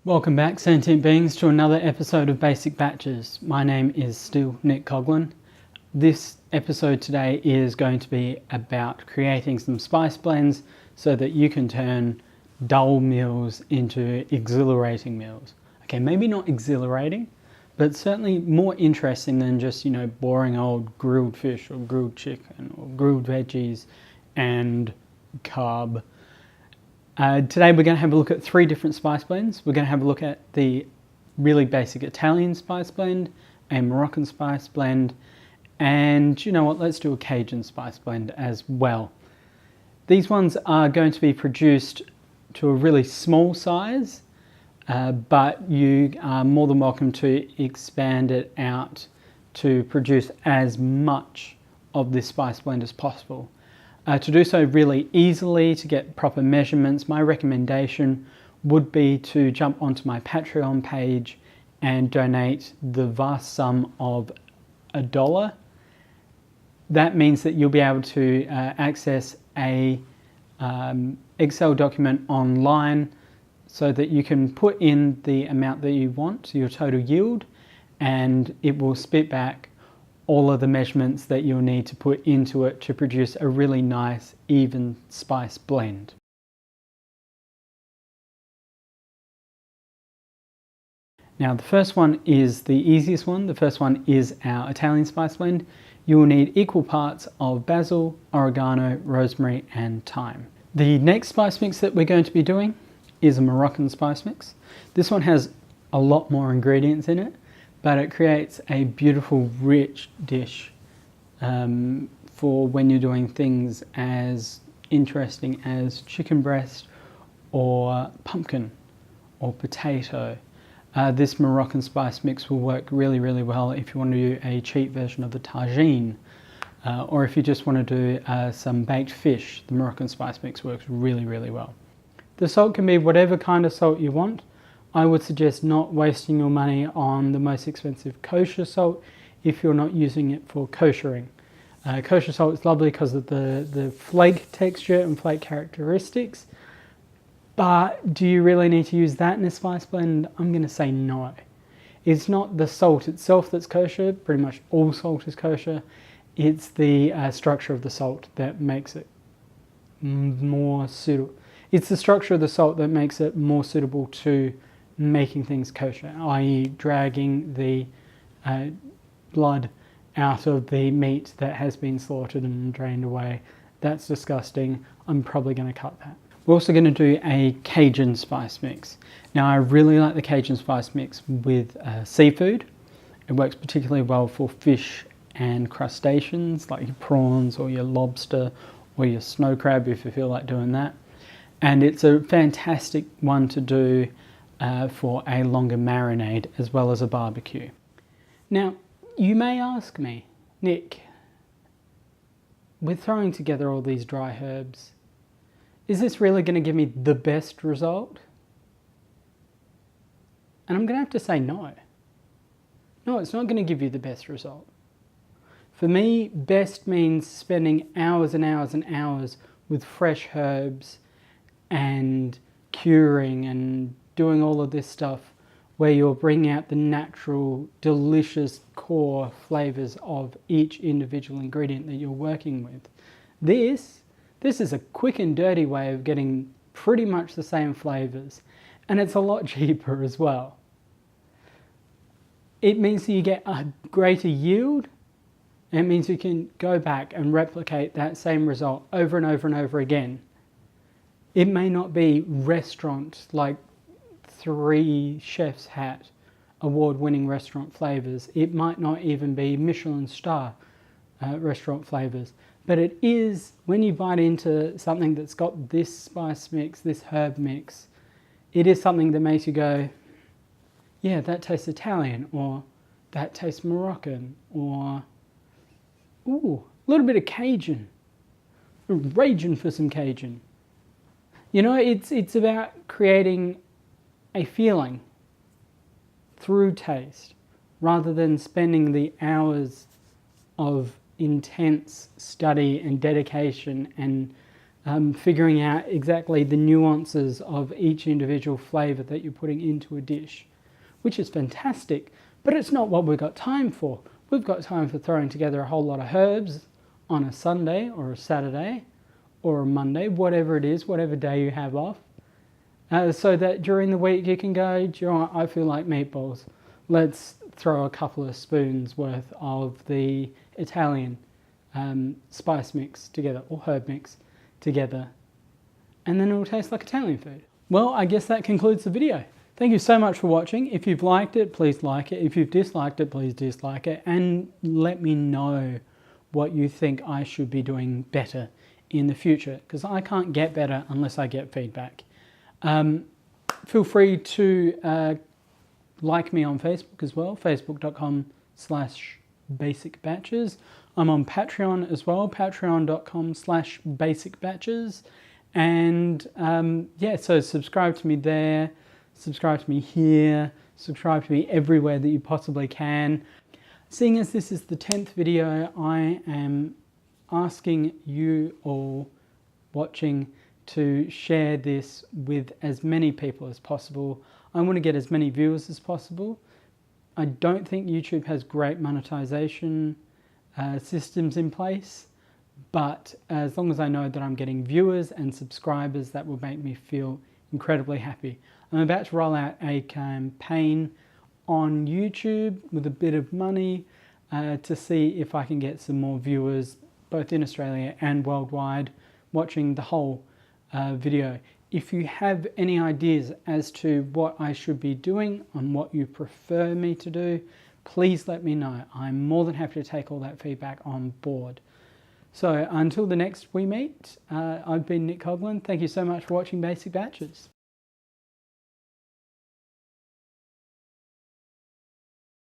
Welcome back, sentient beings, to another episode of Basic Batches. My name is still Nick Coughlin. This episode today is going to be about creating some spice blends so that you can turn dull meals into exhilarating meals. Okay, maybe not exhilarating, but certainly more interesting than just, boring old grilled fish or grilled chicken or grilled veggies and carb. Today we're going to have a look at 3 different spice blends. We're going to have a look at the really basic Italian spice blend, a Moroccan spice blend, and you know what, let's do a Cajun spice blend as well. These ones are going to be produced to a really small size, but you are more than welcome to expand it out to produce as much of this spice blend as possible. To do so really easily, to get proper measurements, my recommendation would be to jump onto my Patreon page and donate the vast sum of $1. That means that you'll be able to access a Excel document online so that you can put in the amount that you want, your total yield, and it will spit back all of the measurements that you'll need to put into it to produce a really nice, even spice blend. Now, the first one is the easiest one. The first one is our Italian spice blend. You will need equal parts of basil, oregano, rosemary, and thyme. The next spice mix that we're going to be doing is a Moroccan spice mix. This one has a lot more ingredients in it, but it creates a beautiful, rich dish for when you're doing things as interesting as chicken breast or pumpkin or potato. This Moroccan spice mix will work really, really well if you want to do a cheap version of the tagine, or if you just want to do some baked fish. The Moroccan spice mix works really, really well. The salt can be whatever kind of salt you want. I would suggest not wasting your money on the most expensive kosher salt if you're not using it for koshering. Kosher salt is lovely because of the flake texture and flake characteristics, but do you really need to use that in a spice blend? I'm going to say no. It's not the salt itself that's kosher. Pretty much all salt is kosher. It's the structure of the salt that makes it more suitable. It's the structure of the salt that makes it more suitable to making things kosher, i.e. dragging the blood out of the meat that has been slaughtered and drained away. That's disgusting. I'm probably going to cut that. We're also going to do a Cajun spice mix. Now, I really like the Cajun spice mix with seafood. It works particularly well for fish and crustaceans like your prawns or your lobster or your snow crab if you feel like doing that. And it's a fantastic one to do for a longer marinade as well as a barbecue. Now, you may ask me, Nick, with throwing together all these dry herbs, is this really going to give me the best result? And I'm going to have to say no. No, it's not going to give you the best result. For me, best means spending hours and hours and hours with fresh herbs and curing and doing all of this stuff where you're bringing out the natural, delicious core flavors of each individual ingredient that you're working with. This is a quick and dirty way of getting pretty much the same flavors, and it's a lot cheaper as well. It means that you get a greater yield, and it means you can go back and replicate that same result over and over and over again. It may not be restaurant, like 3 chef's hat award-winning restaurant flavors. It might not even be Michelin star restaurant flavors. But it is, when you bite into something that's got this spice mix, this herb mix, it is something that makes you go, yeah, that tastes Italian, or that tastes Moroccan, or, ooh, a little bit of Cajun. I'm raging for some Cajun. You know, it's about creating a feeling through taste rather than spending the hours of intense study and dedication and figuring out exactly the nuances of each individual flavour that you're putting into a dish, which is fantastic, but it's not what we've got time for. We've got time for throwing together a whole lot of herbs on a Sunday or a Saturday or a Monday, whatever it is, whatever day you have off, so that during the week you can go, do you know what, I feel like meatballs. Let's throw a couple of spoons worth of the Italian spice mix together, or herb mix together, and then it will taste like Italian food. Well, I guess that concludes the video. Thank you so much for watching. If you've liked it, please like it. If you've disliked it, please dislike it, and let me know what you think I should be doing better in the future, because I can't get better unless I get feedback. Feel free to like me on Facebook as well, facebook.com/basicbatches. I'm on Patreon as well, patreon.com/basicbatches. And yeah, so subscribe to me there, subscribe to me here, subscribe to me everywhere that you possibly can. Seeing as this is the 10th video, I am asking you all watching to share this with as many people as possible. I want to get as many viewers as possible. I don't think YouTube has great monetization systems in place, but as long as I know that I'm getting viewers and subscribers, that will make me feel incredibly happy. I'm about to roll out a campaign on YouTube with a bit of money to see if I can get some more viewers, both in Australia and worldwide, watching the whole video. If you have any ideas as to what I should be doing and what you prefer me to do, please let me know. I'm more than happy to take all that feedback on board. So until the next we meet, I've been Nick Coghlan. Thank you so much for watching Basic Batches.